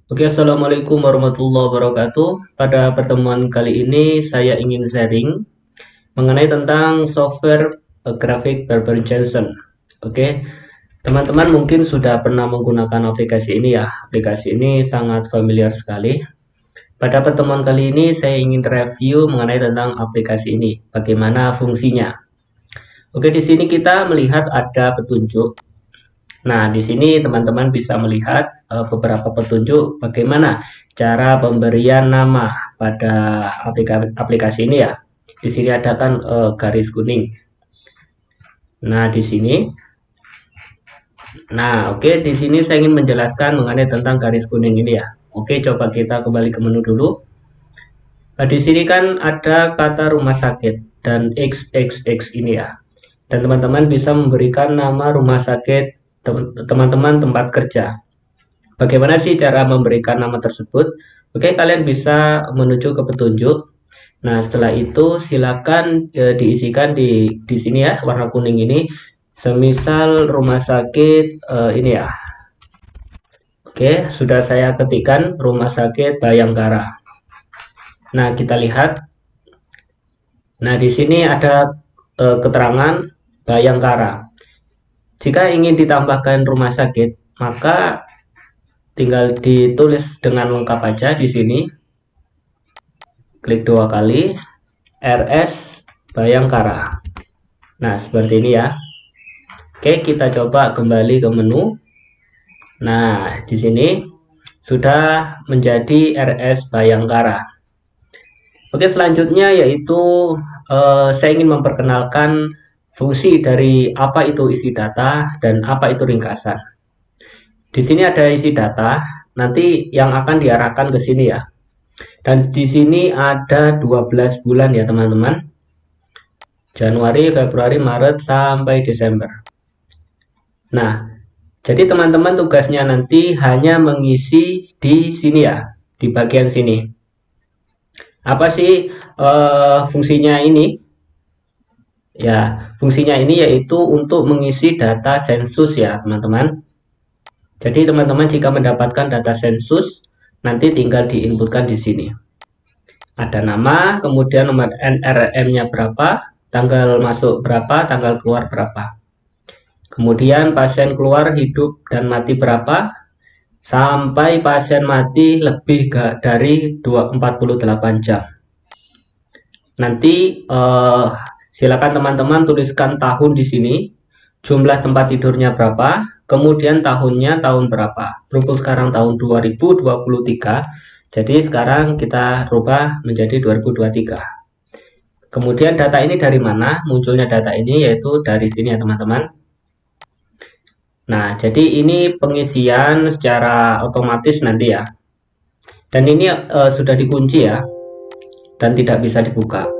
Oke, Assalamualaikum warahmatullahi wabarakatuh. Pada pertemuan kali ini saya ingin sharing mengenai tentang software grafik Barber Johnson. Oke, teman-teman mungkin sudah pernah menggunakan aplikasi ini ya. Aplikasi ini sangat familiar sekali. Pada pertemuan kali ini saya ingin review mengenai tentang aplikasi ini, bagaimana fungsinya. Oke, di sini kita melihat ada petunjuk. Nah, di sini teman-teman bisa melihat beberapa petunjuk bagaimana cara pemberian nama pada aplikasi ini ya. Di sini ada kan garis kuning. Nah, di sini. Nah, oke, di sini saya ingin menjelaskan mengenai tentang garis kuning ini ya. Oke, coba kita kembali ke menu dulu. Nah, di sini kan ada kata rumah sakit dan XXX ini ya. Dan teman-teman bisa memberikan nama rumah sakit teman-teman tempat kerja. Bagaimana sih cara memberikan nama tersebut? Oke, kalian bisa menuju ke petunjuk. Nah, setelah itu silakan diisikan di sini ya, warna kuning ini. Semisal rumah sakit ini ya. Oke, sudah saya ketikkan rumah sakit Bayangkara. Nah, kita lihat. Nah, di sini ada keterangan Bayangkara. Jika ingin ditambahkan rumah sakit, maka tinggal ditulis dengan lengkap aja di sini. Klik 2 kali RS Bayangkara. Nah, seperti ini ya. Oke, kita coba kembali ke menu. Nah, di sini sudah menjadi RS Bayangkara. Oke, selanjutnya yaitu saya ingin memperkenalkan fungsi dari apa itu isi data dan apa itu ringkasan. Di sini ada isi data, nanti yang akan diarahkan ke sini ya. Dan di sini ada 12 bulan ya teman-teman. Januari, Februari, Maret, sampai Desember. Nah, jadi teman-teman tugasnya nanti hanya mengisi di sini ya, di bagian sini. Apa sih fungsinya ini? Ya, fungsinya ini yaitu untuk mengisi data sensus ya teman-teman. Jadi teman-teman jika mendapatkan data sensus, nanti tinggal diinputkan di sini. Ada nama, kemudian nomor NRM-nya berapa, tanggal masuk berapa, tanggal keluar berapa. Kemudian pasien keluar hidup dan mati berapa, sampai pasien mati lebih dari 48 jam. Nanti silakan teman-teman tuliskan tahun di sini, jumlah tempat tidurnya berapa, kemudian tahunnya tahun berapa. Berhubung sekarang tahun 2023, jadi sekarang kita rubah menjadi 2023. Kemudian data ini dari mana? Munculnya data ini yaitu dari sini ya teman-teman. Nah, jadi ini pengisian secara otomatis nanti ya. Dan ini sudah dikunci ya, dan tidak bisa dibuka.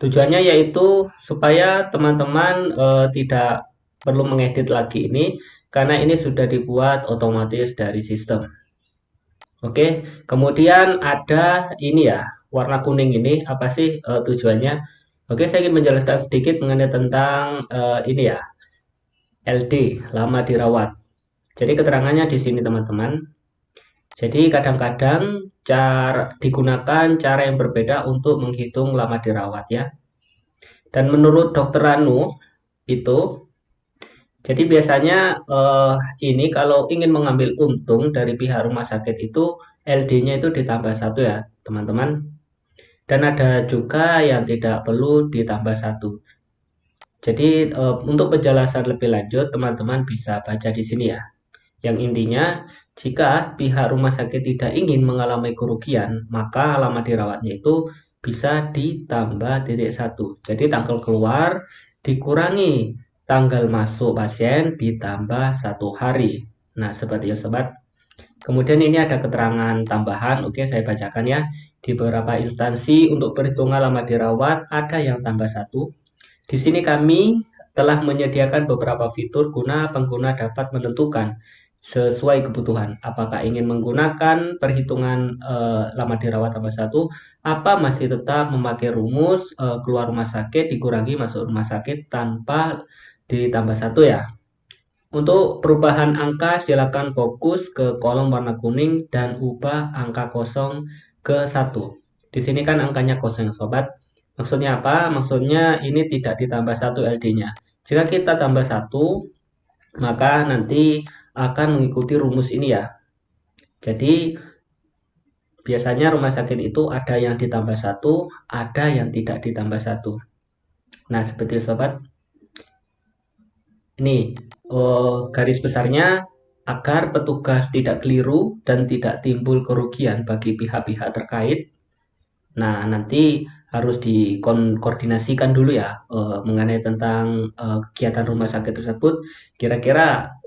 Tujuannya yaitu supaya teman-teman tidak perlu mengedit lagi ini, karena ini sudah dibuat otomatis dari sistem. Oke, kemudian ada ini ya, warna kuning ini, apa sih tujuannya? Oke, saya ingin menjelaskan sedikit mengenai tentang ini ya, LD, lama dirawat. Jadi keterangannya di sini teman-teman. Jadi kadang-kadang digunakan cara yang berbeda untuk menghitung lama dirawat ya. Dan menurut dokter Ranu itu, jadi biasanya ini kalau ingin mengambil untung dari pihak rumah sakit itu LD-nya itu ditambah 1 ya teman-teman. Dan ada juga yang tidak perlu ditambah 1. Jadi untuk penjelasan lebih lanjut teman-teman bisa baca di sini ya. Yang intinya, jika pihak rumah sakit tidak ingin mengalami kerugian, maka lama dirawatnya itu bisa ditambah titik 1. Jadi tanggal keluar dikurangi tanggal masuk pasien ditambah 1 hari. Nah, seperti itu sobat. Kemudian ini ada keterangan tambahan, oke saya bacakan ya. Di beberapa instansi untuk perhitungan lama dirawat ada yang tambah 1. Di sini kami telah menyediakan beberapa fitur guna pengguna dapat menentukan sesuai kebutuhan. Apakah ingin menggunakan perhitungan lama dirawat tambah 1, apa masih tetap memakai rumus keluar rumah sakit dikurangi masuk rumah sakit tanpa ditambah 1 ya. Untuk perubahan angka, silakan fokus ke kolom warna kuning dan ubah angka kosong ke 1. Di sini kan angkanya kosong, sobat. Maksudnya apa? Maksudnya ini tidak ditambah 1 LD-nya. Jika kita tambah 1, maka nanti akan mengikuti rumus ini ya. Jadi, biasanya rumah sakit itu ada yang ditambah 1, ada yang tidak ditambah 1. Nah, seperti sobat. Ini garis besarnya agar petugas tidak keliru dan tidak timbul kerugian bagi pihak-pihak terkait. Nah, nanti harus dikoordinasikan dulu ya mengenai tentang kegiatan rumah sakit tersebut. Kira-kira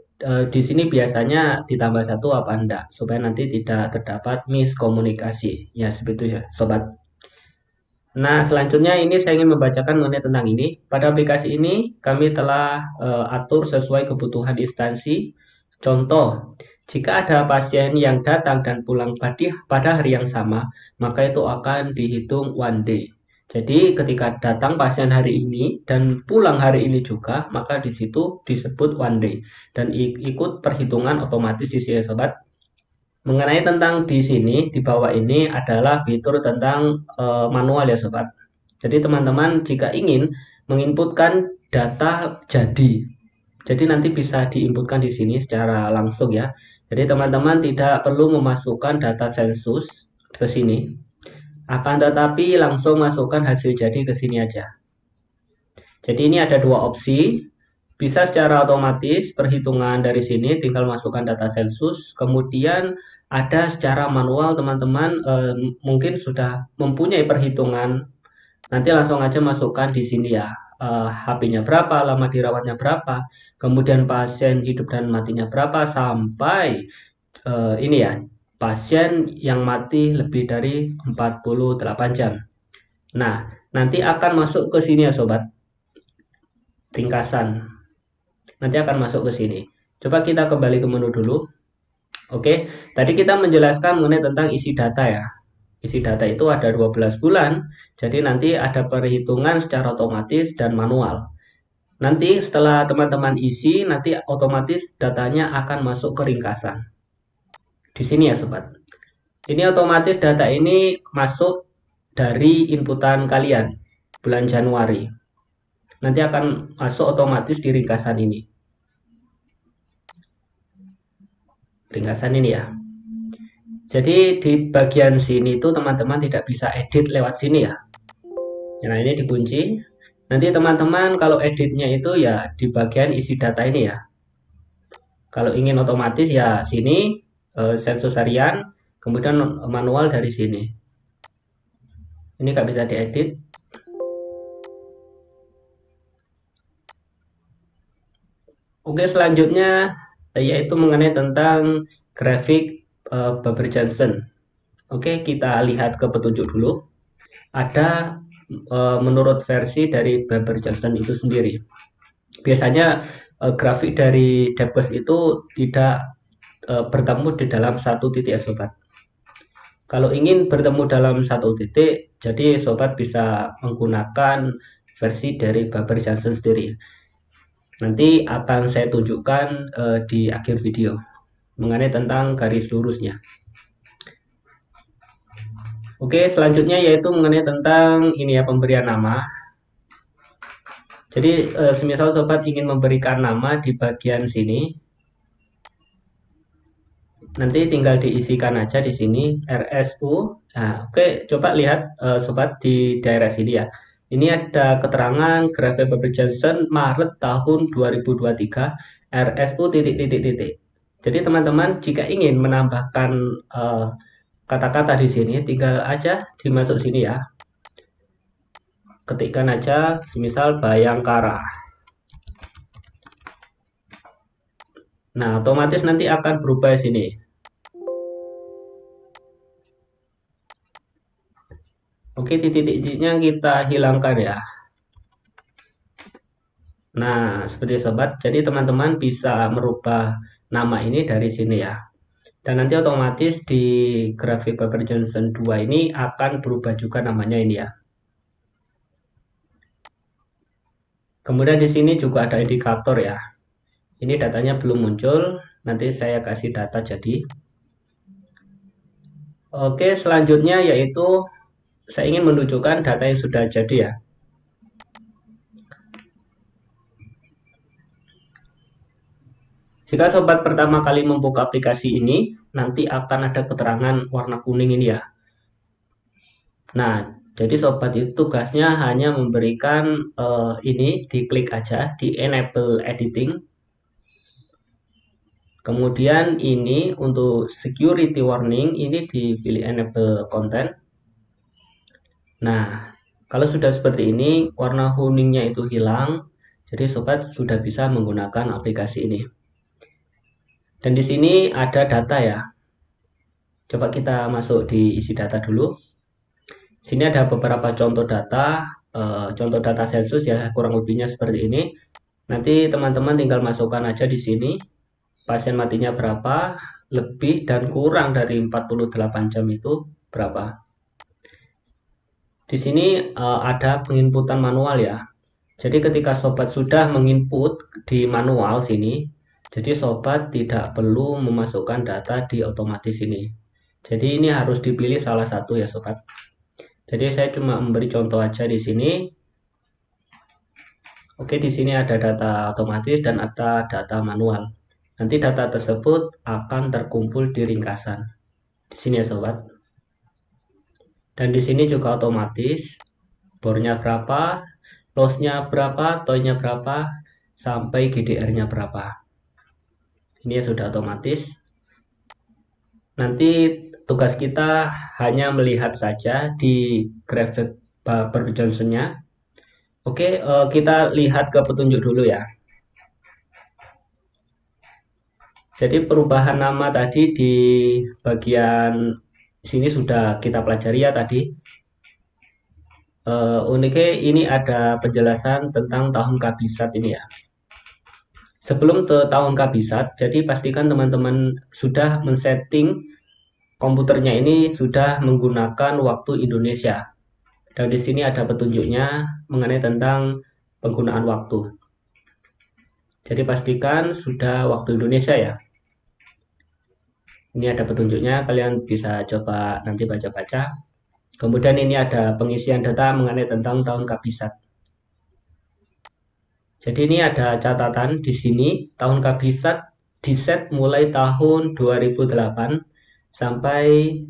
di sini biasanya ditambah 1 apa enggak, supaya nanti tidak terdapat miskomunikasi. Ya, seperti itu ya, sobat. Nah, selanjutnya ini saya ingin membacakan mengenai tentang ini. Pada aplikasi ini kami telah atur sesuai kebutuhan instansi. Contoh, jika ada pasien yang datang dan pulang pada hari yang sama, maka itu akan dihitung one day. Jadi ketika datang pasien hari ini dan pulang hari ini juga, maka di situ disebut one day dan ikut perhitungan otomatis di sini, sobat. Mengenai tentang di sini, di bawah ini adalah fitur tentang manual ya sobat. Jadi teman-teman jika ingin menginputkan data jadi nanti bisa diinputkan di sini secara langsung ya. Jadi teman-teman tidak perlu memasukkan data sensus ke sini, akan tetapi langsung masukkan hasil jadi ke sini aja. Jadi ini ada dua opsi. Bisa secara otomatis perhitungan dari sini tinggal masukkan data sensus, kemudian ada secara manual teman-teman mungkin sudah mempunyai perhitungan, nanti langsung aja masukkan di sini ya, HP-nya berapa, lama dirawatnya berapa, kemudian pasien hidup dan matinya berapa, sampai ini ya, pasien yang mati lebih dari 48 jam. Nah, nanti akan masuk ke sini ya sobat, ringkasan. Nanti akan masuk ke sini. Coba kita kembali ke menu dulu. Oke, tadi kita menjelaskan mengenai tentang isi data ya. Isi data itu ada 12 bulan, jadi nanti ada perhitungan secara otomatis dan manual. Nanti setelah teman-teman isi, nanti otomatis datanya akan masuk ke ringkasan. Di sini ya sobat. Ini otomatis data ini masuk dari inputan kalian bulan Januari. Nanti akan masuk otomatis di ringkasan ini. Ringkasan ini ya. Jadi di bagian sini itu teman-teman tidak bisa edit lewat sini ya. Nah ini dikunci. Nanti teman-teman kalau editnya itu ya di bagian isi data ini ya. Kalau ingin otomatis ya sini sensus harian, kemudian manual dari sini. Ini nggak bisa diedit. Oke, selanjutnya yaitu mengenai tentang grafik Baber Johnson. Oke, kita lihat ke petunjuk dulu. Ada menurut versi dari Baber Johnson itu sendiri. Biasanya grafik dari Debus itu tidak bertemu di dalam satu titik ya sobat. Kalau ingin bertemu dalam satu titik, jadi sobat bisa menggunakan versi dari Baber Johnson sendiri. Nanti akan saya tunjukkan di akhir video mengenai tentang garis lurusnya. Oke, selanjutnya yaitu mengenai tentang ini ya, pemberian nama. Jadi semisal sobat ingin memberikan nama di bagian sini, nanti tinggal diisikan aja di sini RSU. Nah, oke, coba lihat sobat di daerah sini ya. Ini ada keterangan grafik Baber Johnson Maret tahun 2023 RSU titik. Jadi teman-teman jika ingin menambahkan kata-kata di sini tinggal aja dimasuk sini ya. Ketikkan aja semisal Bayangkara. Nah, otomatis nanti akan berubah sini. Oke, titik-titiknya kita hilangkan ya. Nah, seperti sobat, jadi teman-teman bisa merubah nama ini dari sini ya. Dan nanti otomatis di grafik Baber Johnson 2 ini akan berubah juga namanya ini ya. Kemudian di sini juga ada indikator ya. Ini datanya belum muncul, nanti saya kasih data jadi. Oke, selanjutnya yaitu saya ingin menunjukkan data yang sudah jadi ya. Jika sobat pertama kali membuka aplikasi ini, nanti akan ada keterangan warna kuning ini ya. Nah, jadi sobat itu tugasnya hanya memberikan ini, diklik aja di enable editing. Kemudian ini untuk security warning, ini dipilih enable content. Nah, kalau sudah seperti ini, warna kuningnya itu hilang, jadi sobat sudah bisa menggunakan aplikasi ini. Dan di sini ada data ya. Coba kita masuk di isi data dulu. Sini ada beberapa contoh data sensus ya, kurang lebihnya seperti ini. Nanti teman-teman tinggal masukkan aja di sini pasien matinya berapa, lebih dan kurang dari 48 jam itu berapa. Di sini ada penginputan manual ya. Jadi ketika sobat sudah menginput di manual sini, jadi sobat tidak perlu memasukkan data di otomatis ini. Jadi ini harus dipilih salah satu ya sobat. Jadi saya cuma memberi contoh aja di sini. Oke, di sini ada data otomatis dan ada data manual. Nanti data tersebut akan terkumpul di ringkasan. Di sini ya sobat. Dan di sini juga otomatis. Bornya berapa, lossnya berapa, toy-nya berapa, sampai GDR-nya berapa. Ini sudah otomatis. Nanti tugas kita hanya melihat saja di grafik Barbara Johnson-nya. Oke, kita lihat ke petunjuk dulu ya. Jadi perubahan nama tadi di bagian sini sudah kita pelajari ya tadi. Uniknya ini ada penjelasan tentang tahun kabisat ini ya. Sebelum ke tahun kabisat, jadi pastikan teman-teman sudah men-setting komputernya ini sudah menggunakan waktu Indonesia. Dan di sini ada petunjuknya mengenai tentang penggunaan waktu. Jadi pastikan sudah waktu Indonesia ya. Ini ada petunjuknya, kalian bisa coba nanti baca-baca. Kemudian ini ada pengisian data mengenai tentang tahun kabisat. Jadi ini ada catatan di sini, tahun kabisat diset mulai tahun 2008 sampai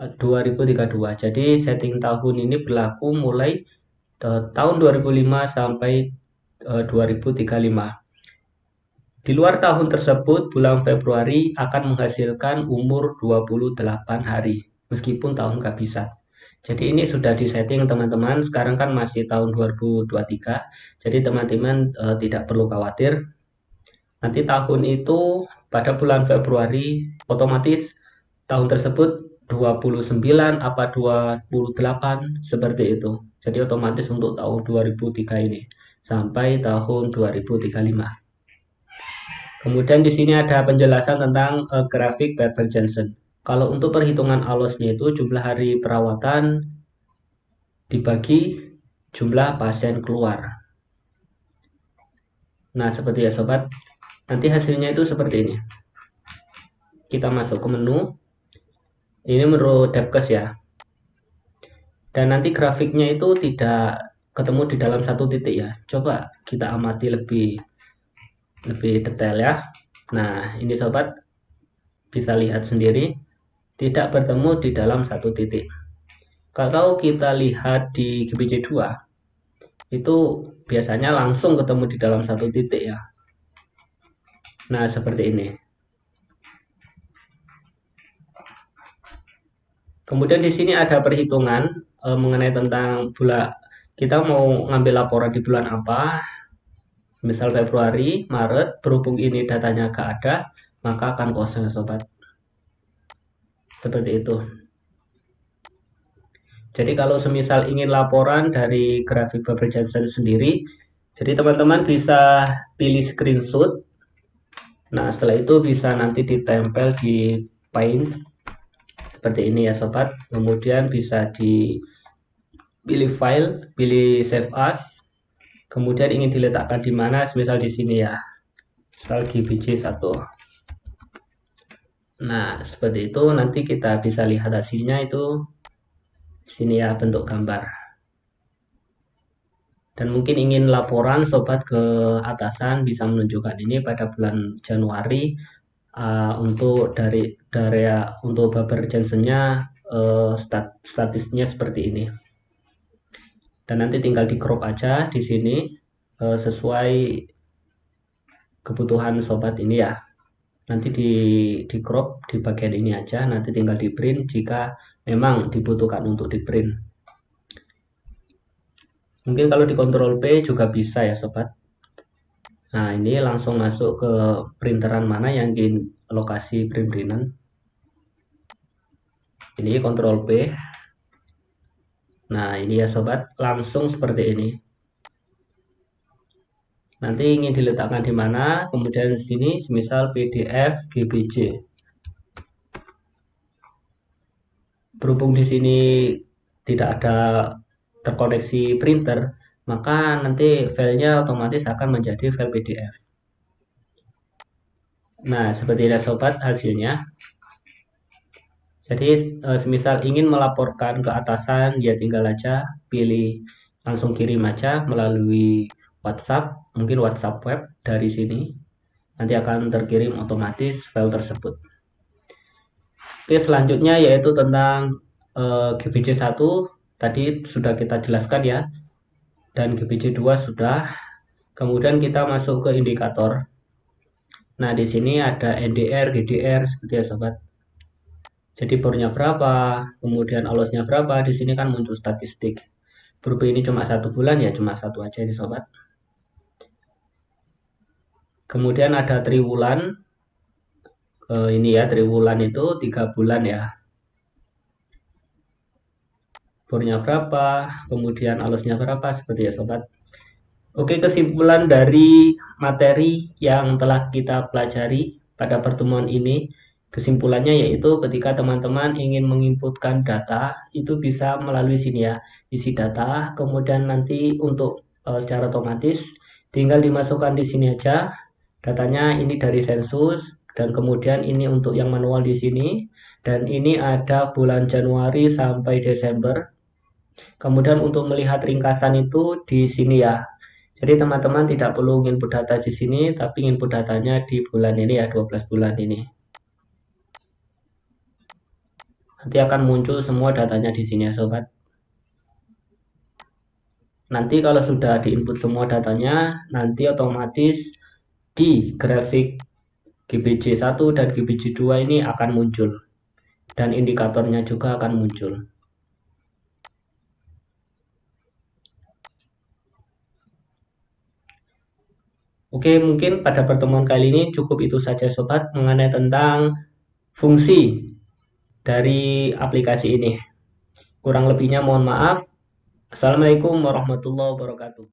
2032. Jadi setting tahun ini berlaku mulai tahun 2005 sampai 2035. Di luar tahun tersebut, bulan Februari akan menghasilkan umur 28 hari, meskipun tahun kabisat. Jadi ini sudah disetting teman-teman, sekarang kan masih tahun 2023, jadi teman-teman tidak perlu khawatir. Nanti tahun itu pada bulan Februari, otomatis tahun tersebut 29 apa 28, seperti itu. Jadi otomatis untuk tahun 2003 ini, sampai tahun 2035. Kemudian di sini ada penjelasan tentang grafik Barbara Johnson. Kalau untuk perhitungan ALOS-nya itu jumlah hari perawatan dibagi jumlah pasien keluar. Nah, seperti ya sobat. Nanti hasilnya itu seperti ini. Kita masuk ke menu. Ini menurut Depkes ya. Dan nanti grafiknya itu tidak ketemu di dalam satu titik ya. Coba kita amati lebih detail ya. Nah, ini sobat bisa lihat sendiri, tidak bertemu di dalam satu titik. Kalau kita lihat di GBC2, itu biasanya langsung ketemu di dalam satu titik ya. Nah, seperti ini. Kemudian di sini ada perhitungan mengenai tentang bulan, kita mau ngambil laporan di bulan apa. Misal Februari, Maret, berhubung ini datanya gak ada, maka akan kosong sobat. Seperti itu. Jadi kalau semisal ingin laporan dari grafik Barbara Johnson sendiri, jadi teman-teman bisa pilih screenshot. Nah, setelah itu bisa nanti ditempel di Paint. Seperti ini ya sobat. Kemudian bisa dipilih file, pilih save as. Kemudian ingin diletakkan di mana, misal di sini ya. misal GBJ1. Nah, seperti itu nanti kita bisa lihat hasilnya itu sini ya, bentuk gambar. Dan mungkin ingin laporan sobat ke atasan bisa menunjukkan ini pada bulan Januari untuk untuk Baber Jensennya statistiknya seperti ini. Dan nanti tinggal di crop aja di sini sesuai kebutuhan sobat ini ya. Nanti di crop di bagian ini aja, nanti tinggal di print jika memang dibutuhkan untuk di print. Mungkin kalau di Ctrl P juga bisa ya sobat. Nah, ini langsung masuk ke printeran mana yang ingin lokasi print-printan. Ini Ctrl P. Nah, ini ya sobat, langsung seperti ini. Nanti ingin diletakkan di mana, kemudian di sini misal PDF GBJ. Berhubung di sini tidak ada terkoneksi printer, maka nanti filenya otomatis akan menjadi file PDF. Nah, seperti ini sobat hasilnya. Jadi semisal ingin melaporkan ke atasan, ya tinggal aja pilih langsung kirim aja melalui WhatsApp, mungkin WhatsApp web dari sini. Nanti akan terkirim otomatis file tersebut. Oke, selanjutnya yaitu tentang GBJ1 tadi sudah kita jelaskan ya. Dan GBJ2 sudah. Kemudian kita masuk ke indikator. Nah, di sini ada NDR, GDR seperti ya sobat. Jadi bornya berapa, kemudian alosnya berapa, di sini kan muncul statistik. Berhubung ini cuma 1 bulan ya, cuma satu aja ini sobat. Kemudian ada triwulan, ini ya triwulan itu 3 bulan ya. Bornya berapa, kemudian alosnya berapa, seperti ya sobat. Oke, kesimpulan dari materi yang telah kita pelajari pada pertemuan ini, kesimpulannya yaitu ketika teman-teman ingin menginputkan data, itu bisa melalui sini ya, isi data, kemudian nanti untuk secara otomatis tinggal dimasukkan di sini aja. Datanya ini dari sensus dan kemudian ini untuk yang manual di sini dan ini ada bulan Januari sampai Desember. Kemudian untuk melihat ringkasan itu di sini ya. Jadi teman-teman tidak perlu input data di sini tapi input datanya di bulan ini ya, 12 bulan ini. Nanti akan muncul semua datanya di sini ya sobat. Nanti kalau sudah diinput semua datanya, nanti otomatis di grafik GBJ1 dan GBJ2 ini akan muncul dan indikatornya juga akan muncul. Oke, mungkin pada pertemuan kali ini cukup itu saja sobat mengenai tentang fungsi dari aplikasi ini. Kurang lebihnya mohon maaf. Assalamualaikum warahmatullahi wabarakatuh.